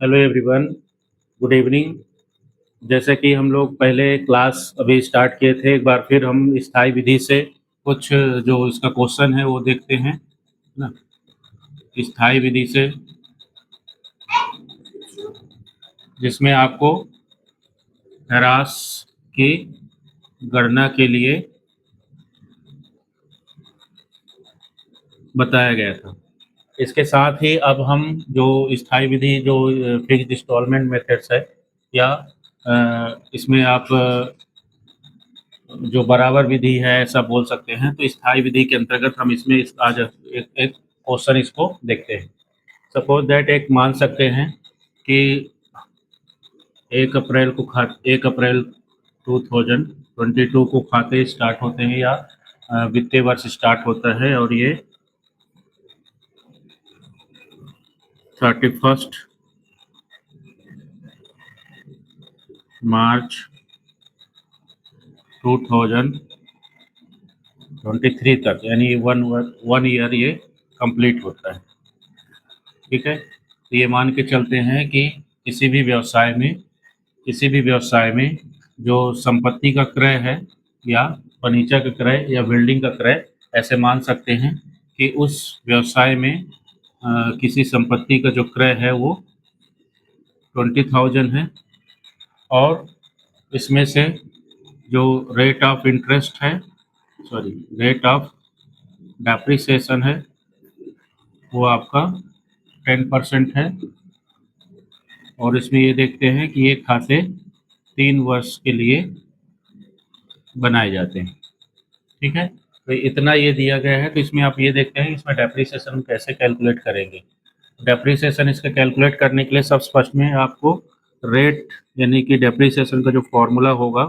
Hello everyone, good evening. जैसे कि हम लोग पहले क्लास अभी स्टार्ट किए थे, एक बार फिर हम स्थायी विधि से कुछ जो इसका क्वेश्चन है वो देखते हैं ना। स्थायी विधि से जिसमें आपको ह्रास की गणना के लिए बताया गया था। इसके साथ ही अब हम जो स्थायी विधि जो फिक्स्ड इंस्टॉलमेंट मेथड्स है या इसमें आप जो बराबर विधि है ऐसा बोल सकते हैं। तो स्थायी विधि के अंतर्गत हम इसमें आज एक क्वेश्चन इसको देखते हैं। सपोज दैट एक मान सकते हैं कि 1 अप्रैल 2022 को खाते स्टार्ट होते हैं या वित्तीय वर्ष स्टार्ट होता है और ये 31 मार्च 2023 तक यानी वन ईयर ये कंप्लीट होता है। ठीक है, तो ये मान के चलते हैं कि किसी भी व्यवसाय में जो संपत्ति का क्रय है या फर्नीचर का क्रय या बिल्डिंग का क्रय, ऐसे मान सकते हैं कि उस व्यवसाय में किसी संपत्ति का जो क्रय है वो 20,000 है और इसमें से जो रेट ऑफ डेप्रिसिएशन है वो आपका 10% है। और इसमें ये देखते हैं कि ये खाते 3 वर्ष के लिए बनाए जाते हैं। ठीक है, तो इतना ये दिया गया है। तो इसमें आप ये देखते हैं इसमें डेप्रिसिएशन कैसे कैलकुलेट करेंगे। डेप्रिसिएशन इसका कैलकुलेट करने के लिए सब फर्स्ट में आपको रेट यानी कि डेप्रिसिएशन का जो फॉर्मूला होगा,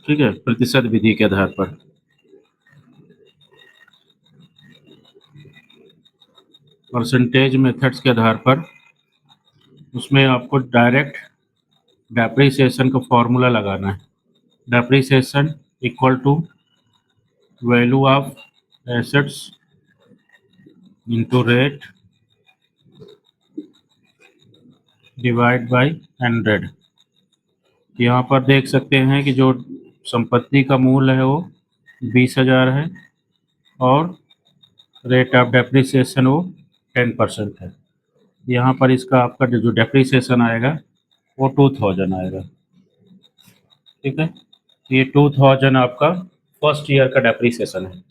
ठीक है, प्रतिशत विधि के आधार पर परसेंटेज मेथड्स के आधार पर उसमें आपको डायरेक्ट डेप्रिसिएशन का फॉर्मूला लगाना है। Depreciation equal to value of assets into rate divide by 100। यहाँ पर देख सकते हैं कि जो संपत्ति का मूल्य है वो 20,000 है और रेट ऑफ डेप्रिसिएशन वो 10% है। यहाँ पर इसका आपका जो डेप्रिसिएशन आएगा वो 2,000 आएगा। ठीक है, ये 2,000 आपका फर्स्ट ईयर का डेप्रिसिएशन है।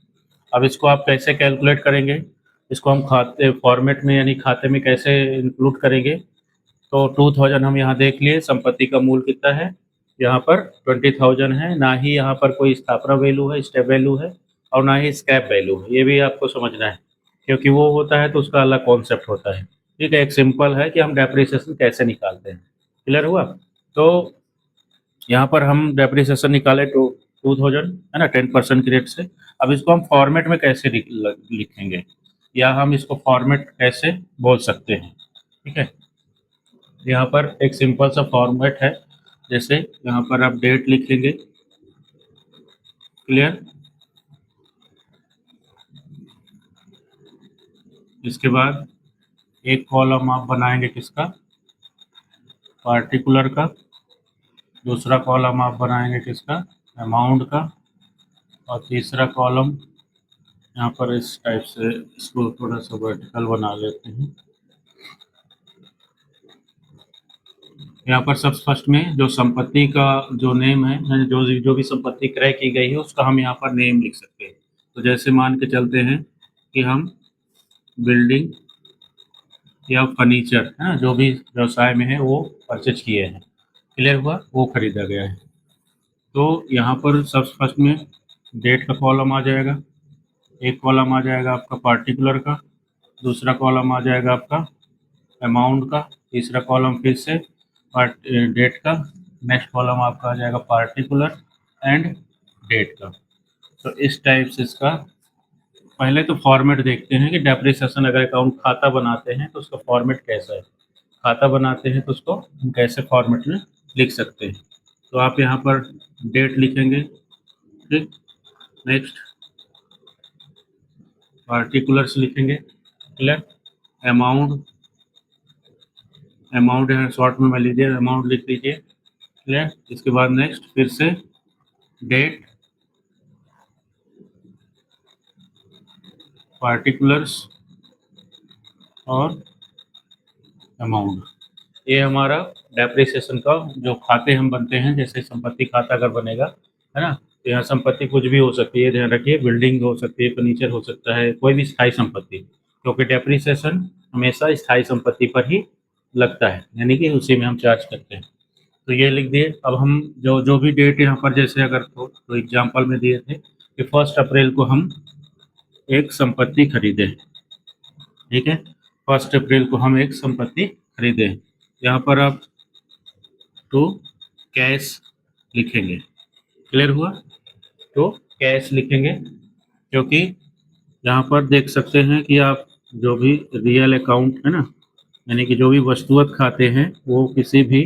अब इसको आप कैसे कैलकुलेट करेंगे, इसको हम खाते फॉर्मेट में यानी खाते में कैसे इंक्लूड करेंगे। तो 2,000 हम यहाँ देख लिए, संपत्ति का मूल्य कितना है, यहाँ पर 20,000 है। ना ही यहाँ पर कोई स्थापना वैल्यू है, स्टेप वैल्यू है और ना ही स्क्रैप वैल्यू है, ये भी आपको समझना है क्योंकि वो होता है तो उसका अलग कॉन्सेप्ट होता है। ठीक है, एक सिंपल है कि हम डेप्रिसिएशन कैसे निकालते हैं। क्लियर हुआ? तो यहाँ पर हम डेप्रिसिएशन निकाले तो 2,000 है ना, 10% की रेट से। अब इसको हम फॉर्मेट में कैसे लिखेंगे या हम इसको फॉर्मेट कैसे बोल सकते हैं। ठीक है, यहाँ पर एक सिंपल सा फॉर्मेट है, जैसे यहाँ पर आप डेट लिखेंगे। क्लियर? इसके बाद एक कॉलम आप बनाएंगे किसका, पार्टिकुलर का। दूसरा कॉलम आप बनाएंगे किसका, अमाउंट का। और तीसरा कॉलम यहाँ पर इस टाइप से इसको थोड़ा सा वर्टिकल बना लेते हैं। यहाँ पर सब फर्स्ट में जो संपत्ति का जो नेम है, यानी जो भी संपत्ति क्रय की गई है उसका हम यहाँ पर नेम लिख सकते हैं। तो जैसे मान के चलते हैं कि हम बिल्डिंग या फर्नीचर है ना, जो भी व्यवसाय में है वो परचेज किए हैं। क्लियर हुआ? वो खरीदा गया है। तो यहाँ पर सब फर्स्ट में डेट का कॉलम आ जाएगा, एक कॉलम आ जाएगा आपका पार्टिकुलर का, दूसरा कॉलम आ जाएगा आपका अमाउंट का, तीसरा कॉलम फिर से डेट का, नेक्स्ट कॉलम आपका आ जाएगा पार्टिकुलर एंड डेट का। तो इस टाइप से इसका पहले तो फॉर्मेट देखते हैं कि डेप्रिसिएशन अगर अकाउंट खाता बनाते हैं तो उसका फॉर्मेट कैसा है। खाता बनाते हैं तो उसको हम कैसे फॉर्मेट में लिख सकते हैं। तो आप यहाँ पर डेट लिखेंगे, ठीक, नेक्स्ट पार्टिकुलर्स लिखेंगे, क्लियर, अमाउंट अमाउंट है शॉर्ट में मैं लीजिए, अमाउंट लिख लीजिए, क्लियर। इसके बाद नेक्स्ट फिर से डेट, पार्टिकुलर्स और अमाउंट। ये हमारा डेप्रिसिएशन का जो खाते हम बनते हैं, जैसे संपत्ति खाता अगर बनेगा, है ना, तो यहाँ संपत्ति कुछ भी हो सकती है, ध्यान रखिए, बिल्डिंग हो सकती है, फर्नीचर हो सकता है, कोई भी स्थायी संपत्ति, क्योंकि डेप्रिसिएशन हमेशा स्थायी संपत्ति पर ही लगता है, यानी कि उसी में हम चार्ज करते हैं। तो ये लिख दिए। अब हम जो जो भी डेट यहाँ पर, जैसे अगर तो एग्जाम्पल में दिए थे कि 1 अप्रैल को हम एक संपत्ति खरीदे, ठीक है, 1 अप्रैल को हम एक संपत्ति खरीदे, यहाँ पर आप तो कैश लिखेंगे, क्लियर हुआ, तो कैश लिखेंगे, क्योंकि यहाँ पर देख सकते हैं कि आप जो भी रियल अकाउंट है ना, यानी कि जो भी वस्तुअत खाते हैं वो किसी भी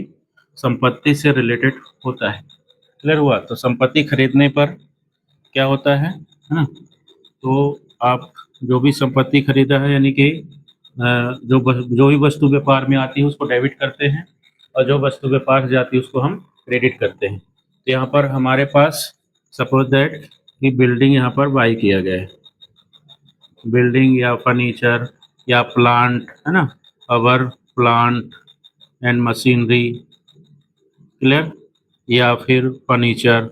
संपत्ति से रिलेटेड होता है, क्लियर हुआ। तो संपत्ति खरीदने पर क्या होता है ना, तो आप जो भी संपत्ति खरीदा है, यानी कि जो भी वस्तु व्यापार में आती है उसको डेबिट करते हैं, और जो वस्तु व्यापार से जाती है उसको हम क्रेडिट करते हैं। तो यहाँ पर हमारे पास सपोज दैट कि बिल्डिंग यहाँ पर बाई किया गया है, बिल्डिंग या फर्नीचर या प्लांट, है ना, अवर प्लांट एंड मशीनरी, क्लियर, या फिर फर्नीचर।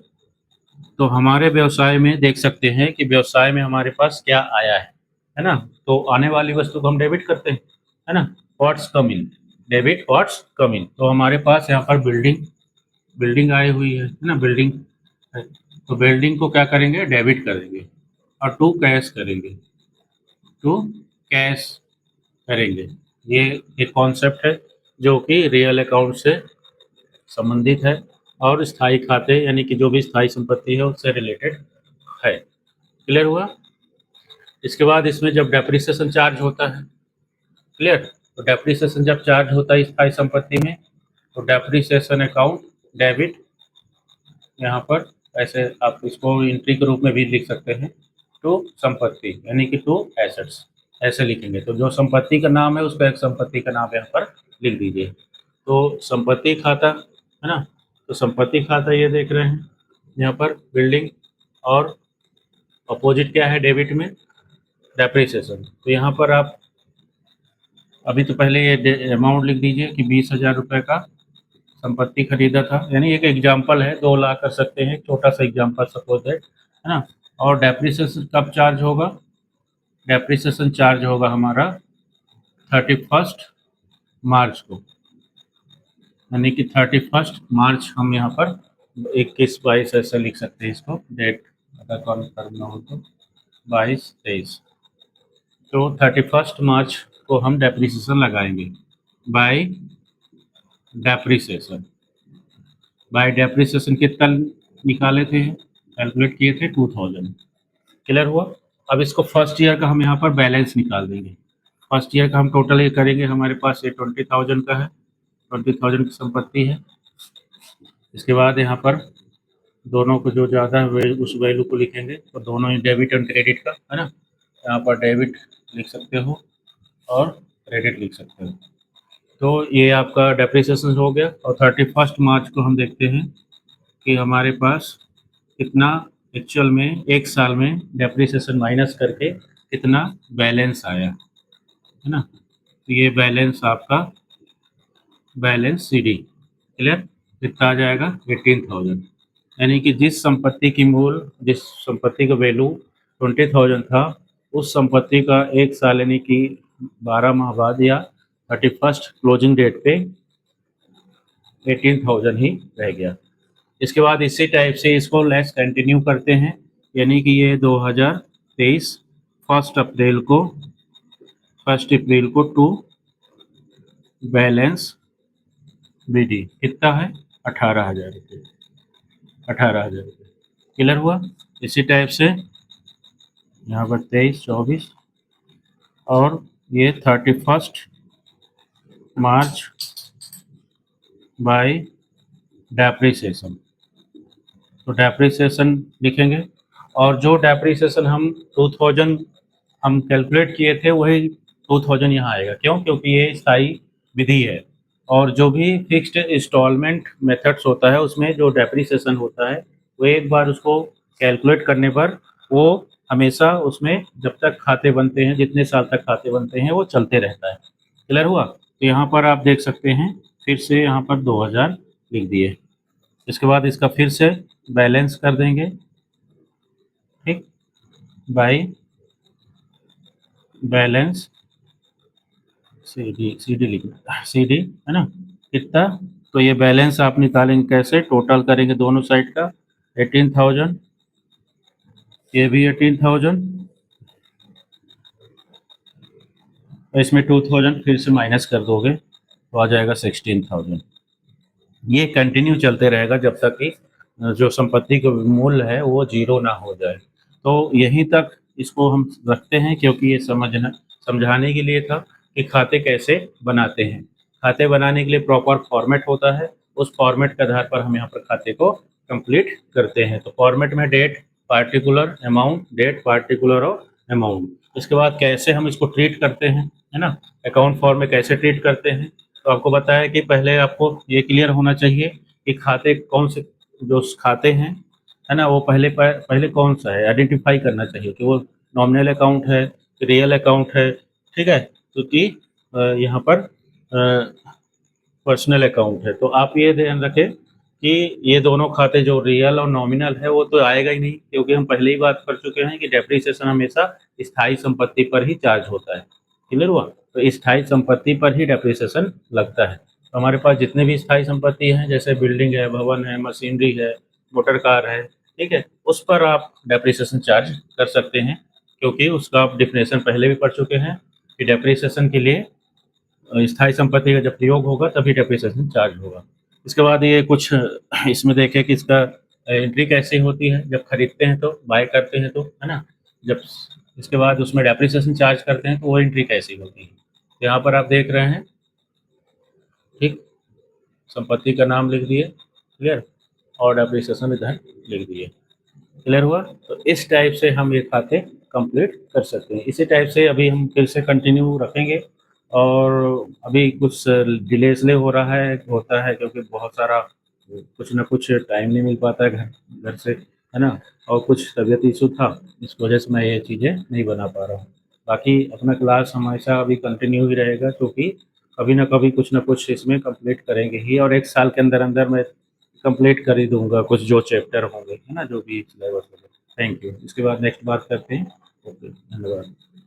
तो हमारे व्यवसाय में देख सकते हैं कि व्यवसाय में हमारे पास क्या आया है ना, तो आने वाली वस्तु को हम डेबिट करते हैं, है ना, व्हाट्स कम इन, डेबिट व्हाट्स कम इन। तो हमारे पास यहाँ पर बिल्डिंग बिल्डिंग आई हुई है ना, बिल्डिंग है, तो बिल्डिंग को क्या करेंगे, डेबिट करेंगे, और टू कैश करेंगे, टू कैश करेंगे। ये एक कॉन्सेप्ट है जो कि रियल अकाउंट से संबंधित है, और स्थायी खाते यानी कि जो भी स्थायी संपत्ति है उससे रिलेटेड है, क्लियर हुआ। इसके बाद इसमें जब डेप्रिसिएशन चार्ज होता है, क्लियर, तो डेप्रिसिएशन जब चार्ज होता है स्थायी संपत्ति में, तो डेप्रिसिएशन अकाउंट डेबिट, यहाँ पर ऐसे आप इसको एंट्री के रूप में भी लिख सकते हैं, टू संपत्ति यानी कि टू एसेट्स, ऐसे लिखेंगे। तो जो संपत्ति का नाम है उसका एक संपत्ति का नाम यहाँ पर लिख दीजिए। तो संपत्ति खाता है ना, तो संपत्ति खाता ये देख रहे हैं यहाँ पर बिल्डिंग, और अपोजिट क्या है डेबिट में, डेप्रिसिएशन। तो यहाँ पर आप अभी तो पहले ये अमाउंट लिख दीजिए कि 20,000 रुपये का संपत्ति खरीदा था, यानी एक एग्जाम्पल है, 2 लाख कर सकते हैं, छोटा सा एग्जाम्पल सपोज दैट, है ना। और डेप्रिसिएशन कब चार्ज होगा, डेप्रिसिएशन चार्ज होगा हमारा 31 मार्च को, यानी कि 31 मार्च हम यहाँ पर 21-22 ऐसा लिख सकते हैं इसको, डेट अगर कॉल करना हो तो 22-23, तो 31 मार्च को हम डेप्रिसिएशन लगाएंगे, बाय डेप्रिसिएशन। बाय डेप्रिसिएशन कितना निकाले थे, कैलकुलेट किए थे 2000, क्लियर हुआ। अब इसको फर्स्ट ईयर का हम यहाँ पर बैलेंस निकाल देंगे, फर्स्ट ईयर का हम टोटल ये करेंगे, हमारे पास ये 20,000 का है, 20,000 की संपत्ति है। इसके बाद यहाँ पर दोनों को जो ज़्यादा है उस वैल्यू को लिखेंगे, तो दोनों ही डेबिट एंड क्रेडिट का, है ना, यहाँ पर डेबिट लिख सकते हो और क्रेडिट लिख सकते हो। तो ये आपका डेप्रिसिएशन हो गया, और 31 मार्च को हम देखते हैं कि हमारे पास कितना एक्चुअल में एक साल में डेप्रिसिएशन माइनस करके कितना बैलेंस आया, है ना। तो ये बैलेंस आपका बैलेंस सीडी, क्लियर, कितना आ जाएगा 18,000, यानी कि जिस संपत्ति की जिस संपत्ति का वैल्यू 20,000 था, उस संपत्ति का एक साल यानी कि 12 माह बाद या 31 क्लोजिंग डेट पे 18,000 ही रह गया। इसके बाद इसी टाइप से इसको लेस कंटिन्यू करते हैं, यानी कि ये 2023 फर्स्ट अप्रैल को टू बैलेंस बीडी कितना है 18,000 रुपये, 18,000 रुपये, क्लियर हुआ। इसी टाइप से यहाँ पर 23-24 और ये 31 मार्च बाय डेप्रिसिएशन, तो डेप्रिसिएशन लिखेंगे, और जो डेप्रिसिएशन हम 2000 हम कैलकुलेट किए थे वही 2000 यहाँ आएगा, क्यों, क्योंकि ये स्थायी विधि है, और जो भी फिक्स्ड इंस्टॉलमेंट मेथड्स होता है उसमें जो डेप्रिसिएशन होता है वो एक बार उसको कैलकुलेट करने पर वो हमेशा उसमें जब तक खाते बनते हैं, जितने साल तक खाते बनते हैं वो चलते रहता है। क्लियर हुआ? तो यहाँ पर आप देख सकते हैं फिर से यहाँ पर 2000 लिख दिए। इसके बाद इसका फिर से बैलेंस कर देंगे, ठीक, बाई बैलेंस सी डी लिखना, सी डी है ना, कितना? तो ये बैलेंस आप निकालेंगे कैसे? टोटल करेंगे दोनों साइड का 18,000, ये भी 18,000, और इसमें 2000 फिर से माइनस कर दोगे तो आ जाएगा 16,000। ये कंटिन्यू चलते रहेगा जब तक कि जो संपत्ति का मूल्य है वो जीरो ना हो जाए। तो यहीं तक इसको हम रखते हैं क्योंकि ये समझाने के लिए था कि खाते कैसे बनाते हैं। खाते बनाने के लिए प्रॉपर फॉर्मेट होता है, उस फॉर्मेट के आधार पर हम यहाँ पर खाते को कंप्लीट करते हैं। तो फॉर्मेट में date, particular, amount, date, particular और अमाउंट। इसके बाद कैसे हम इसको ट्रीट करते हैं, है ना, अकाउंट फॉर्म में कैसे ट्रीट करते हैं। तो आपको बताया कि पहले आपको ये क्लियर होना चाहिए कि खाते कौन से जो खाते हैं, है ना, वो पहले कौन सा है आइडेंटिफाई करना चाहिए कि वो नॉमिनल अकाउंट है, रियल अकाउंट है, ठीक है, क्योंकि यहाँ पर पर्सनल अकाउंट है। तो आप ये ध्यान रखें कि ये दोनों खाते जो रियल और नॉमिनल है वो तो आएगा ही नहीं, क्योंकि हम पहले ही बात कर चुके हैं कि डेप्रिसिएशन हमेशा स्थायी संपत्ति पर ही चार्ज होता है। क्लियर हुआ? तो स्थायी संपत्ति पर ही डेप्रिसिएशन लगता है। तो हमारे पास जितने भी स्थायी संपत्ति हैं जैसे बिल्डिंग है, भवन है, मशीनरी है, मोटर कार है, ठीक है, उस पर आप डेप्रिसिएशन चार्ज कर सकते हैं, क्योंकि उसका आप डिफिनेशन पहले भी पढ़ चुके हैं कि डेप्रिसिएशन के लिए स्थायी संपत्ति का जब प्रयोग होगा तभी डेप्रिसिएशन चार्ज होगा। इसके बाद ये कुछ इसमें देखें कि इसका एंट्री कैसे होती है जब खरीदते हैं तो, बाय करते हैं तो, है ना, जब इसके बाद उसमें डेप्रिसिएशन चार्ज करते हैं तो वो एंट्री कैसी होती है। तो यहाँ पर आप देख रहे हैं, ठीक, संपत्ति का नाम लिख दिए, क्लियर, और डेप्रिसिएशन इधर लिख दिए। क्लियर हुआ? तो इस टाइप से हम ये खाते कंप्लीट कर सकते हैं। इसी टाइप से अभी हम फिर से कंटिन्यू रखेंगे, और अभी कुछ डिले इसलिए हो रहा है, होता है क्योंकि बहुत सारा कुछ ना कुछ टाइम नहीं मिल पाता है घर घर से, है ना, और कुछ तबीयत इशू था, इस वजह से मैं ये चीज़ें नहीं बना पा रहा हूँ। बाकी अपना क्लास हमेशा अभी कंटिन्यू ही रहेगा, क्योंकि कभी ना कभी कुछ ना कुछ इसमें कंप्लीट करेंगे ही, और एक साल के अंदर अंदर मैं कंप्लीट कर ही दूंगा कुछ जो चैप्टर होंगे, है ना, जो भी सिलेबस होगा। Thank you. इसके बाद नेक्स्ट बात करते हैं। ओके, धन्यवाद।